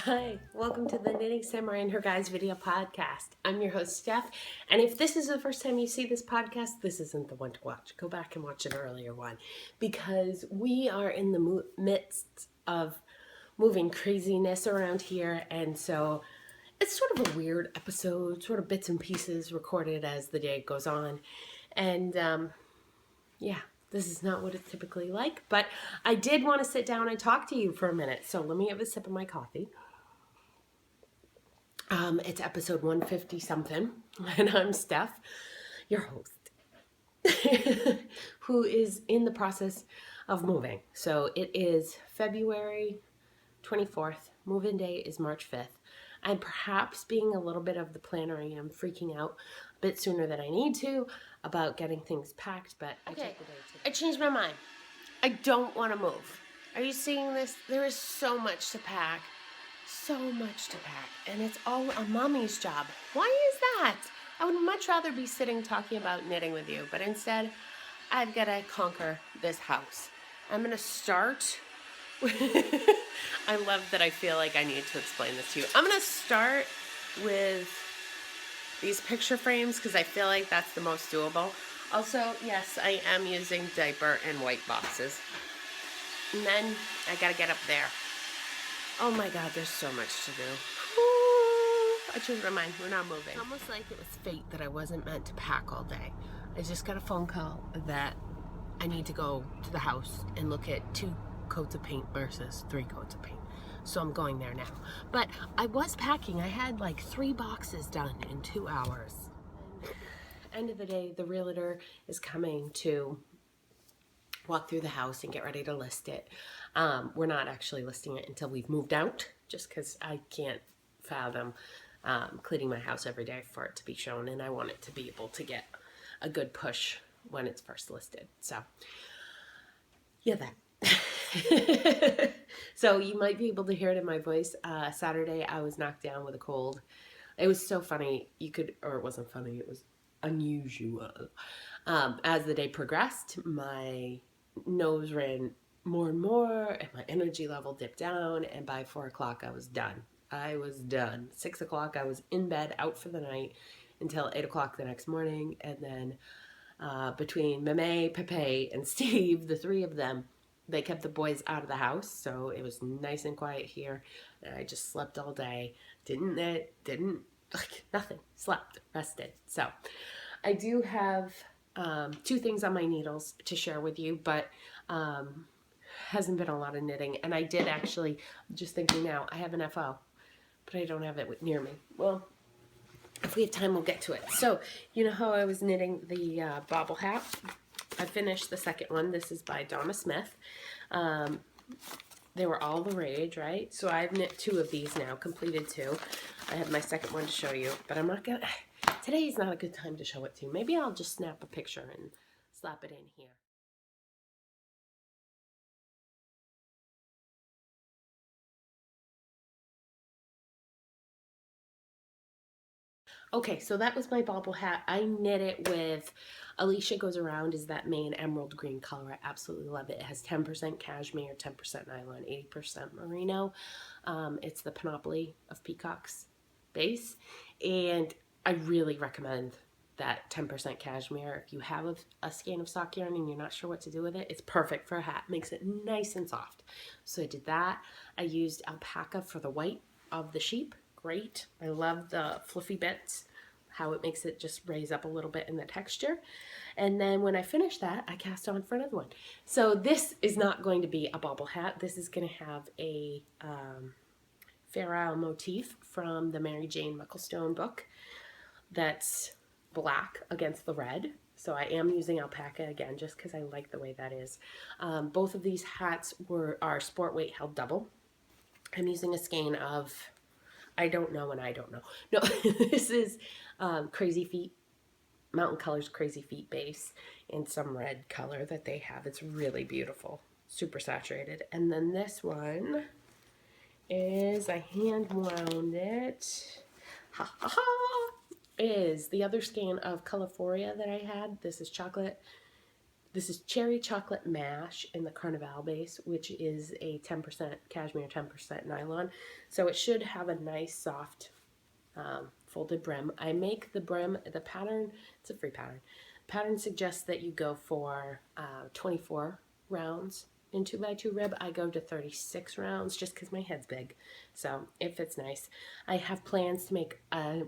Hi, welcome to the Knitting Samurai and Her Guys video podcast. I'm your host, Steph, and if this is the first time you see this podcast, this isn't the one to watch. Go back and watch an earlier one, because we are in the midst of moving craziness around here, and so it's sort of a weird episode, sort of bits and pieces recorded as the day goes on, and yeah. This is not what it's typically like, but I did want to sit down and talk to you for a minute, so let me have a sip of my coffee. It's episode 150 something, and I'm Steph, your host, who is in the process of moving. So it is February 24th. Move-in day is March 5th. I'm perhaps being a little bit of the planner. I am freaking out a bit sooner than I need to about getting things packed, but okay, I changed my mind. I don't want to move. Are you seeing this? There is so much to pack. So much to pack, and it's all a mommy's job. Why is that? I would much rather be sitting talking about knitting with you, but instead, I've got to conquer this house. I'm going to start with I love that I feel like I need to explain this to you. I'm going to start with these picture frames because I feel like that's the most doable. Also, yes, I am using diaper and white boxes. And then I got to get up there. Oh my God, there's so much to do. Ooh, I changed my mind. We're not moving. It's almost like it was fate that I wasn't meant to pack all day. I just got a phone call that I need to go to the house and look at 2 coats of paint versus 3 coats of paint. So I'm going there now. But I was packing. I had like 3 boxes done in 2 hours. End of the day, the realtor is coming to walk through the house and get ready to list it. We're not actually listing it until we've moved out, just because I can't fathom cleaning my house every day for it to be shown, and I want it to be able to get a good push when it's first listed. So, yeah, that. So you might be able to hear it in my voice. Saturday, I was knocked down with a cold. It was so funny. Or it wasn't funny. It was unusual. As the day progressed, my nose ran more and more, and my energy level dipped down, and by 4 o'clock I was done. 6 o'clock I was in bed, out for the night, until 8 o'clock the next morning, and then between Mame, Pepe, and Steve, the 3 of them, they kept the boys out of the house, so it was nice and quiet here, and I just slept all day. Didn't nothing. Slept, rested. So I do have 2 things on my needles to share with you, but hasn't been a lot of knitting. And I did actually, just thinking now, I have an FO, but I don't have it near me. Well, if we have time, we'll get to it. So, you know how I was knitting the bobble hat? I finished the second one. This is by Donna Smith. They were all the rage, right? So I've knit 2 of these now, completed 2. I have my second one to show you, but I'm not gonna, today is not a good time to show it to you. Maybe I'll just snap a picture and slap it in here. Okay, so that was my bobble hat. I knit it with Alicia Goes Around is that main emerald green color. I absolutely love it. It has 10% cashmere, 10% nylon, 80% merino. It's the Panoply of Peacocks base. And I really recommend that 10% cashmere. If you have a skein of sock yarn and you're not sure what to do with it, it's perfect for a hat. Makes it nice and soft. So I did that. I used alpaca for the white of the sheep. Great. I love the fluffy bits, how it makes it just raise up a little bit in the texture. And then when I finish that, I cast on for another one. So this is not going to be a bobble hat. This is going to have a Fair Isle motif from the Mary Jane Mucklestone book that's black against the red. So I am using alpaca again just because I like the way that is. Both of these hats are sport weight held double. I'm using a skein of I don't know and I don't know. No, this is Crazy Feet, Mountain Colors Crazy Feet base in some red color that they have. It's really beautiful, super saturated. And then this one is, I hand wound it, ha ha ha, is the other skein of California that I had. This is chocolate, This is cherry chocolate mash in the Carnival base, which is a 10% cashmere, 10% nylon. So it should have a nice soft folded brim. I make the brim, the pattern, it's a free pattern. Pattern suggests that you go for 24 rounds in 2x2 rib. I go to 36 rounds just because my head's big, so it fits nice. I have plans to make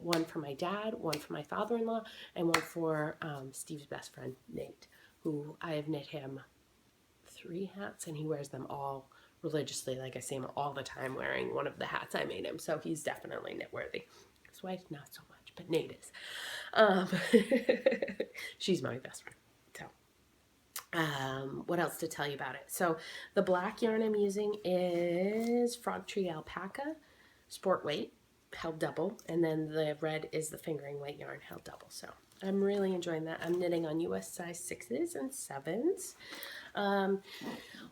one for my dad, one for my father-in-law, and one for Steve's best friend, Nate, who I have knit him 3 hats, and he wears them all religiously. Like I see him all the time wearing one of the hats I made him, so he's definitely knit worthy. His wife, not so much, but Nate is. She's my best friend. So, what else to tell you about it? So, the black yarn I'm using is Frog Tree Alpaca, sport weight, held double, and then the red is the fingering weight yarn, held double. So, I'm really enjoying that. I'm knitting on US size 6s and 7s.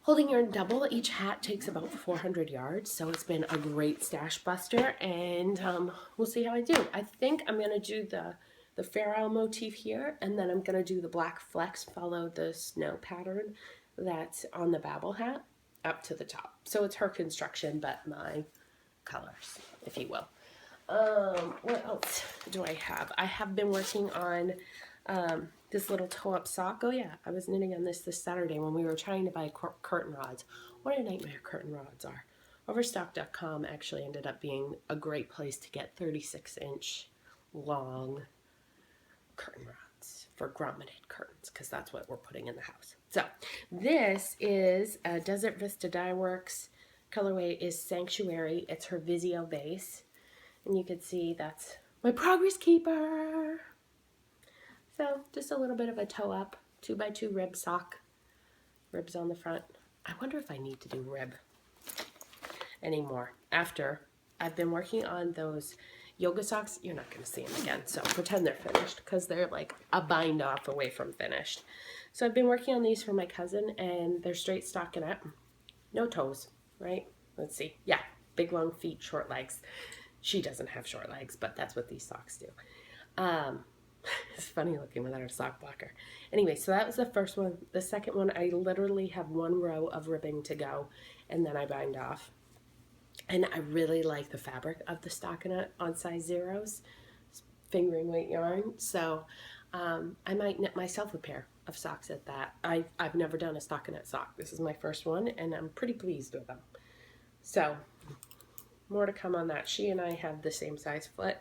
Holding yarn double, each hat takes about 400 yards, so it's been a great stash buster, and we'll see how I do. I think I'm going to do the Fair Isle motif here, and then I'm going to do the black flecks, follow the snow pattern that's on the Babel hat up to the top. So it's her construction, but my colors, if you will. What else do I have? I have been working on this little toe-up sock. Oh yeah, I was knitting on this Saturday when we were trying to buy curtain rods. What a nightmare curtain rods are. Overstock.com actually ended up being a great place to get 36-inch long curtain rods for grommeted curtains, because that's what we're putting in the house. So this is Desert Vista Dye Works. Colorway is Sanctuary. It's her Vizio base. And you can see that's my progress keeper. So just a little bit of a toe up, 2x2 rib sock, ribs on the front. I wonder if I need to do rib anymore. After I've been working on those yoga socks, you're not going to see them again, so pretend they're finished, because they're like a bind off away from finished. So I've been working on these for my cousin, and they're straight stockinette, no toes, right? Let's see. Yeah, big long feet, short legs. She doesn't have short legs, but that's what these socks do. It's funny looking without a sock blocker. Anyway, so that was the first one. The second one, I literally have 1 row of ribbing to go, and then I bind off. And I really like the fabric of the stockinette on size 0s, fingering weight yarn. So I might knit myself a pair of socks at that. I've never done a stockinette sock. This is my first one, and I'm pretty pleased with them. So more to come on that. She and I have the same size foot,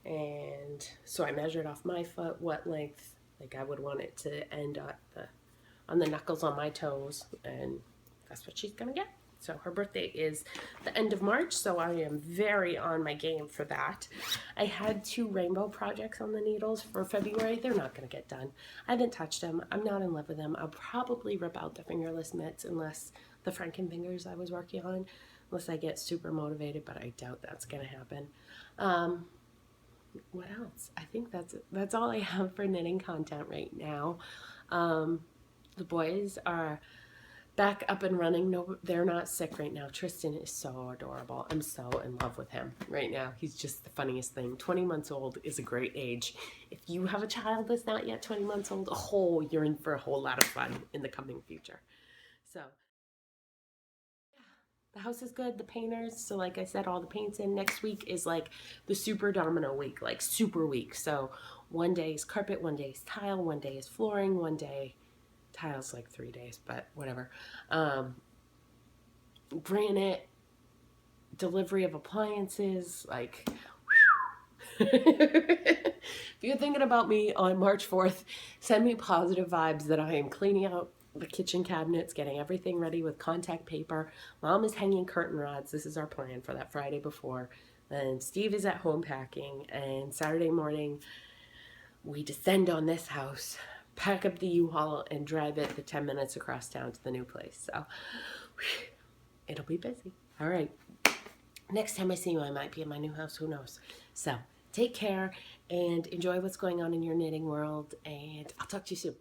and so I measured off my foot what length, like I would want it to end on the knuckles on my toes, and that's what she's gonna get. So her birthday is the end of March, so I am very on my game for that. I had 2 rainbow projects on the needles for February. They're not going to get done. I haven't touched them. I'm not in love with them. I'll probably rip out the fingerless mitts, unless the Frankenfingers I was working on, unless I get super motivated, but I doubt that's going to happen. What else? I think that's all I have for knitting content right now. The boys are back up and running. No, they're not sick right now. Tristan is so adorable. I'm so in love with him right now. He's just the funniest thing. 20 months old is a great age. If you have a child that's not yet 20 months old, you're in for a whole lot of fun in the coming future. So the house is good. The painters, so like I said, all the paint's in. Next week is like the super domino week, like super week. So one day is carpet, one day is tile, one day is flooring, one day tiles, like 3 days, but whatever. Granite, delivery of appliances, like if you're thinking about me on March 4th, send me positive vibes that I am cleaning out the kitchen cabinets, getting everything ready with contact paper. Mom is hanging curtain rods. This is our plan for that Friday before. Then Steve is at home packing, and Saturday morning we descend on this house, pack up the U-Haul, and drive it the 10 minutes across town to the new place. So it'll be busy. All right. Next time I see you, I might be in my new house. Who knows? So take care and enjoy what's going on in your knitting world, and I'll talk to you soon.